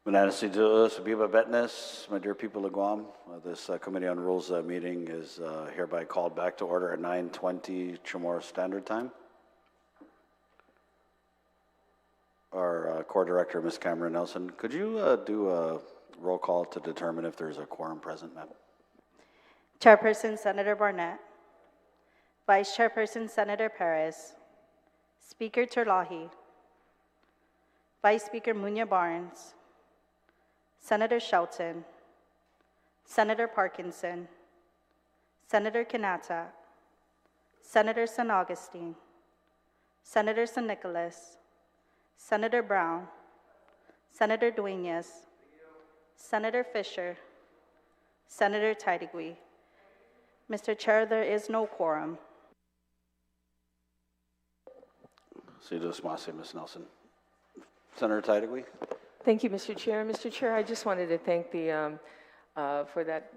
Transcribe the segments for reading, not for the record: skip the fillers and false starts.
Mananasi Dulas, Biba Betnes, my dear people of Guam, this Committee on Rules meeting is hereby called back to order at 9:20 Chamorro Standard Time. Our Core Director, Ms. Cameron Nelson, could you do a roll call to determine if there's a quorum present, ma'am? Chairperson, Senator Barnett. Vice Chairperson, Senator Perez. Speaker Terlahi. Vice Speaker Munya Barnes. Senator Shelton. Senator Parkinson. Senator Kanata. Senator San Augustine. Senator San Nicolas. Senator Brown. Senator Duenas. Senator Fisher. Senator Taitigui. Mr. Chair, there is no quorum. Ms. Nelson. Senator Taitigui. Thank you, Mr. Chair. Mr. Chair, I just wanted to thank the, for that,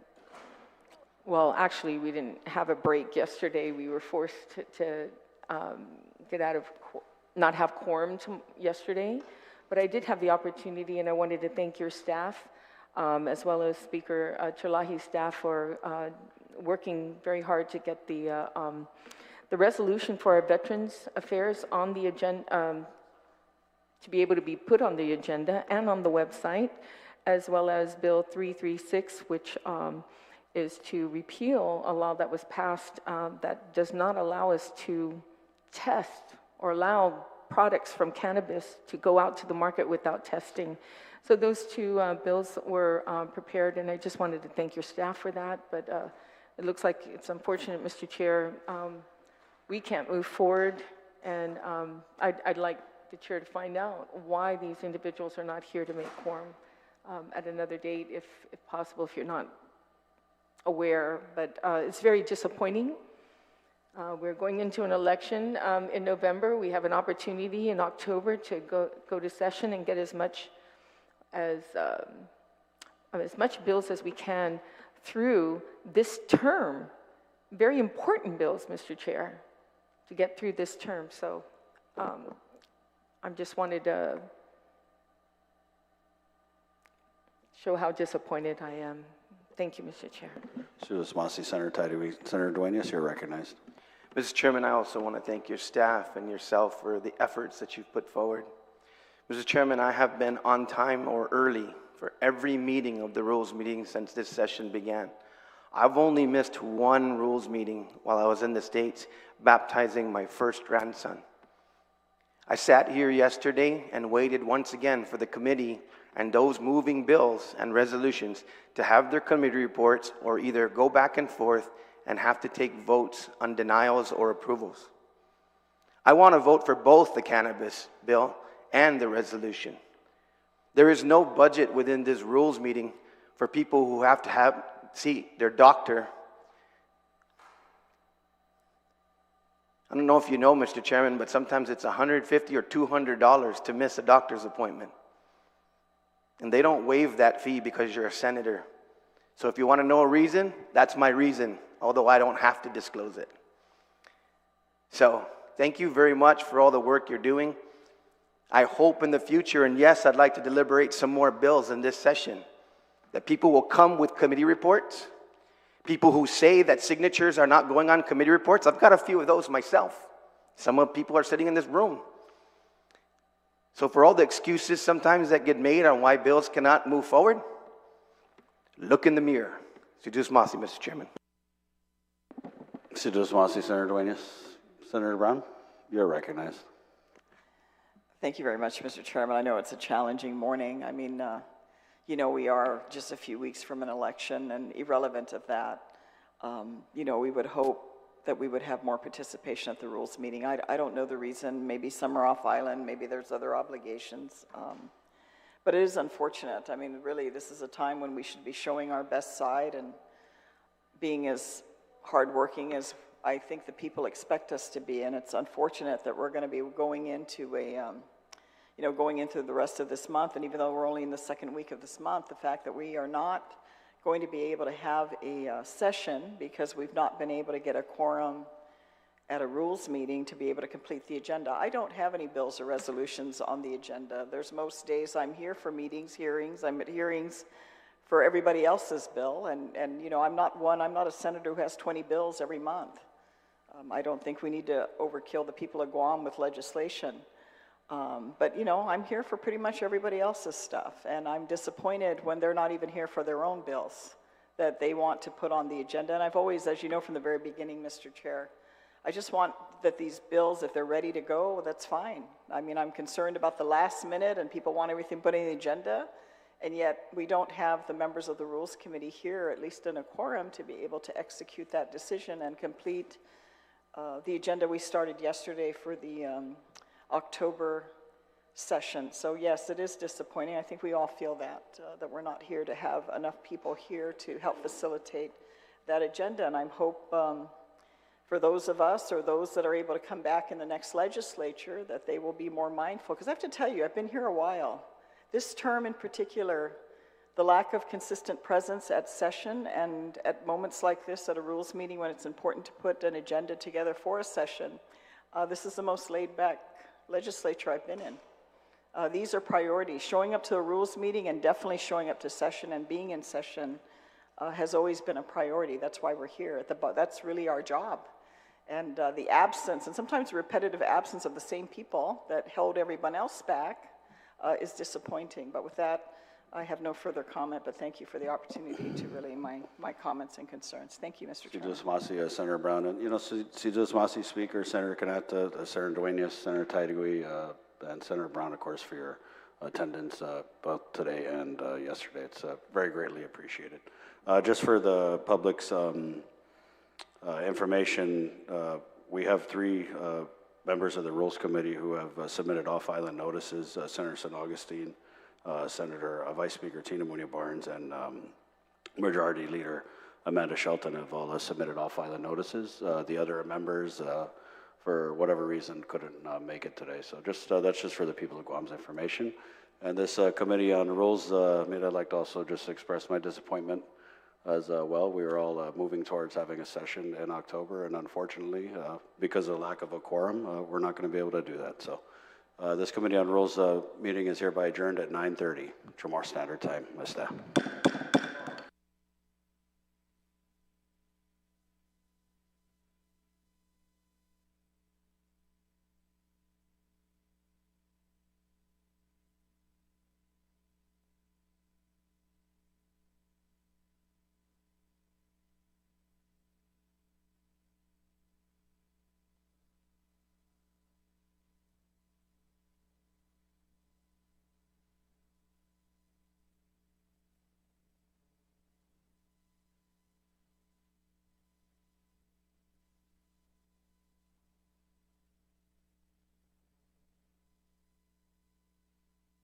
well, actually, we didn't have a break yesterday. We were forced to get out of, not have quorum yesterday, but I did have the opportunity, and I wanted to thank your staff, as well as Speaker Terlahi's staff for working very hard to get the resolution for our Veterans Affairs on the agenda, to be able to be put on the agenda and on the website, as well as Bill 336, which is to repeal a law that was passed that does not allow us to test or allow products from cannabis to go out to the market without testing. So those two bills were prepared, and I just wanted to thank your staff for that, but it looks like it's unfortunate, Mr. Chair, we can't move forward, and I'd like the chair to find out why these individuals are not here to make quorum at another date, if possible, if you're not aware. But it's very disappointing. We're going into an election in November. We have an opportunity in October to go to session and get as much bills as we can through this term. Very important bills, Mr. Chair, to get through this term. So I just wanted to show how disappointed I am. Thank you, Mr. Chair. Senator Taitigui. Senator Duenas, you're recognized. Mr. Chairman, I also want to thank your staff and yourself for the efforts that you've put forward. Mr. Chairman, I have been on time or early for every meeting of the Rules meeting since this session began. I've only missed one Rules meeting while I was in the States baptizing my first grandson. I sat here yesterday and waited once again for the committee and those moving bills and resolutions to have their committee reports or either go back and forth and have to take votes on denials or approvals. I want to vote for both the cannabis bill and the resolution. There is no budget within this Rules meeting for people who have to see their doctor. I don't know if you know, Mr. Chairman, but sometimes it's $150 or $200 to miss a doctor's appointment. And they don't waive that fee because you're a senator. So if you want to know a reason, that's my reason, although I don't have to disclose it. So thank you very much for all the work you're doing. I hope in the future, and yes, I'd like to deliberate some more bills in this session, that people will come with committee reports. People who say that signatures are not going on committee reports, I've got a few of those myself. Some of people are sitting in this room. So for all the excuses sometimes that get made on why bills cannot move forward, look in the mirror. Sidus Masi, Mr. Chairman. Sidus Masi, Senator Duenas. Senator Brown, you're recognized. Thank you very much, Mr. Chairman. I know it's a challenging morning. I mean, you know, we are just a few weeks from an election, and irrelevant of that, you know, we would hope that we would have more participation at the Rules meeting. I don't know the reason. Maybe some are off island. Maybe there's other obligations. But it is unfortunate. I mean, really, this is a time when we should be showing our best side and being as hardworking as I think the people expect us to be. And it's unfortunate that we're going to be going into going into the rest of this month, and even though we're only in the second week of this month, the fact that we are not going to be able to have a session because we've not been able to get a quorum at a rules meeting to be able to complete the agenda. I don't have any bills or resolutions on the agenda. There's most days I'm here for meetings, hearings. I'm at hearings for everybody else's bill. And you know, I'm not a senator who has 20 bills every month. I don't think we need to overkill the people of Guam with legislation. But, you know, I'm here for pretty much everybody else's stuff. And I'm disappointed when they're not even here for their own bills that they want to put on the agenda. And I've always, as you know from the very beginning, Mr. Chair, I just want that these bills, if they're ready to go, that's fine. I mean, I'm concerned about the last minute and people want everything put on the agenda, and yet we don't have the members of the Rules Committee here, at least in a quorum, to be able to execute that decision and complete the agenda we started yesterday for the October session. So yes, it is disappointing. I think we all feel that, that we're not here to have enough people here to help facilitate that agenda, and I hope for those of us or those that are able to come back in the next legislature that they will be more mindful. Because I have to tell you, I've been here a while. This term in particular, the lack of consistent presence at session and at moments like this at a rules meeting when it's important to put an agenda together for a session, this is the most laid-back legislature I've been in. These are priorities. Showing up to a rules meeting and definitely showing up to session and being in session has always been a priority. That's why we're here. That's really our job. And the absence, and sometimes repetitive absence of the same people that held everyone else back is disappointing. But with that, I have no further comment, but thank you for the opportunity to relay my comments and concerns. Thank you, Mr. Chairman. Masi, Senator Brown, and you know, Masi, Speaker, Senator Canetta, Senator Duenas, Senator Taidegui, and Senator Brown, of course, for your attendance both today and yesterday. It's very greatly appreciated. Just for the public's information, we have 3 members of the Rules Committee who have submitted off-island notices. Senator San Augustine, Vice Speaker Tina Munia Barnes, and Majority Leader Amanda Shelton have all submitted off-island notices. The other members, for whatever reason, couldn't make it today. So just that's just for the people of Guam's information. And this Committee on Rules, I'd like to also just express my disappointment as well. We were all moving towards having a session in October, and unfortunately, because of the lack of a quorum, we're not going to be able to do that. So this Committee on Rules meeting is hereby adjourned at 9:30 Chamorro Standard Time.